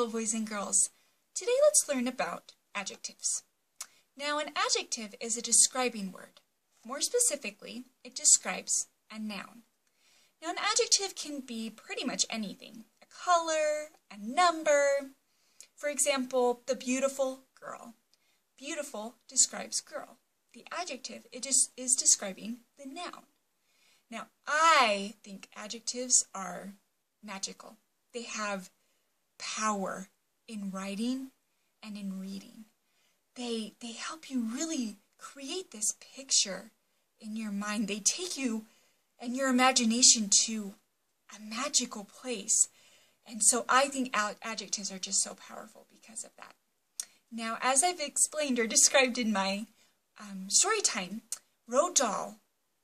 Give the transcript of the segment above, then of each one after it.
Hello, boys and girls. Today let's learn about adjectives. Now, an adjective is a describing word. More specifically, it describes a noun. Now, an adjective can be pretty much anything. A color, a number. For example, the beautiful girl. Beautiful describes girl. The adjective is describing the noun. Now, I think adjectives are magical. They have power in writing and in reading. They help you really create this picture in your mind. They take you and your imagination to a magical place. And so I think adjectives are just so powerful because of that. Now, as I've explained or described in my story time, Roald Dahl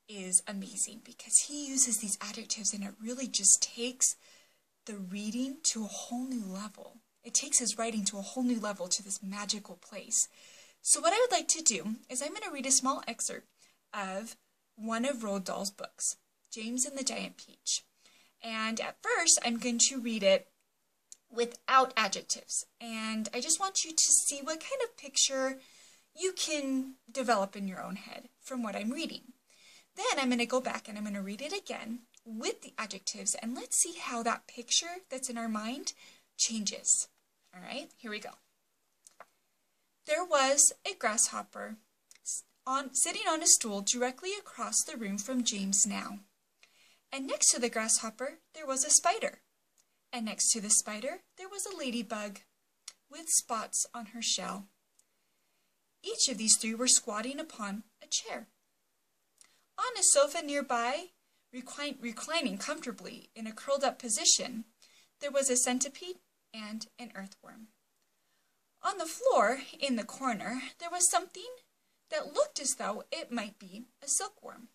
is amazing because he uses these adjectives and it really just takes the reading to a whole new level. It takes his writing to a whole new level, to this magical place. So what I would like to do is I'm going to read a small excerpt of one of Roald Dahl's books, James and the Giant Peach. And at first, I'm going to read it without adjectives. And I just want you to see what kind of picture you can develop in your own head from what I'm reading. Then I'm going to go back and I'm going to read it again with the adjectives, and let's see how that picture that's in our mind changes. All right, here we go. There was a grasshopper sitting on a stool directly across the room from James now. And next to the grasshopper, there was a spider. And next to the spider, there was a ladybug with spots on her shell. Each of these three were squatting upon a chair. On a sofa nearby, reclining comfortably in a curled-up position, there was a centipede and an earthworm. On the floor, in the corner, there was something that looked as though it might be a silkworm.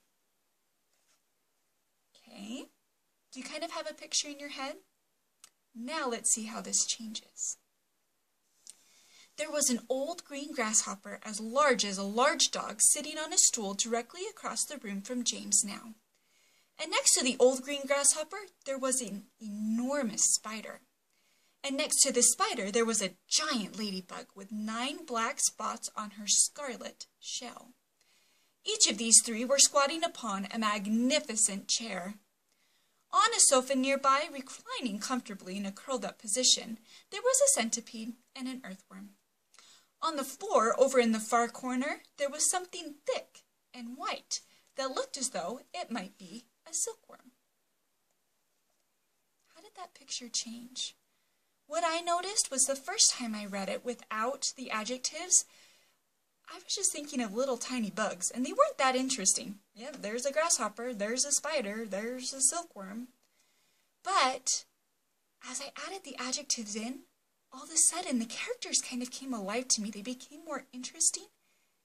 Okay, do you kind of have a picture in your head? Now let's see how this changes. There was an old green grasshopper as large as a large dog sitting on a stool directly across the room from James now. And next to the old green grasshopper, there was an enormous spider. And next to the spider, there was a giant ladybug with 9 black spots on her scarlet shell. Each of these three were squatting upon a magnificent chair. On a sofa nearby, reclining comfortably in a curled-up position, there was a centipede and an earthworm. On the floor, over in the far corner, there was something thick and white that looked as though it might be a silkworm. How did that picture change? What I noticed was the first time I read it without the adjectives, I was just thinking of little tiny bugs, and they weren't that interesting. Yeah, there's a grasshopper, there's a spider, there's a silkworm. But as I added the adjectives in, all of a sudden the characters kind of came alive to me. They became more interesting,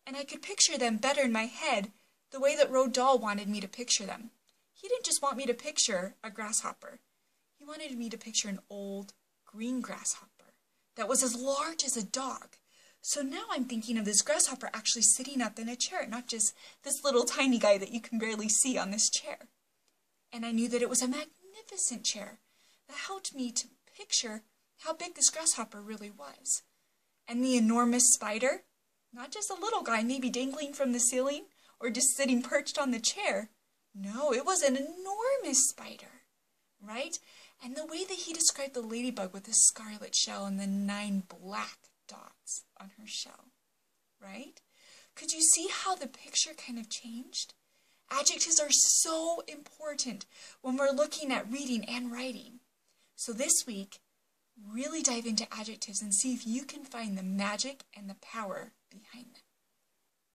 and I could picture them better in my head the way that Roald Dahl wanted me to picture them. He didn't just want me to picture a grasshopper. He wanted me to picture an old green grasshopper that was as large as a dog. So now I'm thinking of this grasshopper actually sitting up in a chair, not just this little tiny guy that you can barely see on this chair. And I knew that it was a magnificent chair that helped me to picture how big this grasshopper really was. And the enormous spider, not just a little guy maybe dangling from the ceiling or just sitting perched on the chair. No, it was an enormous spider, right? And the way that he described the ladybug with the scarlet shell and the 9 black dots on her shell, right? Could you see how the picture kind of changed? Adjectives are so important when we're looking at reading and writing. So this week, really dive into adjectives and see if you can find the magic and the power behind them.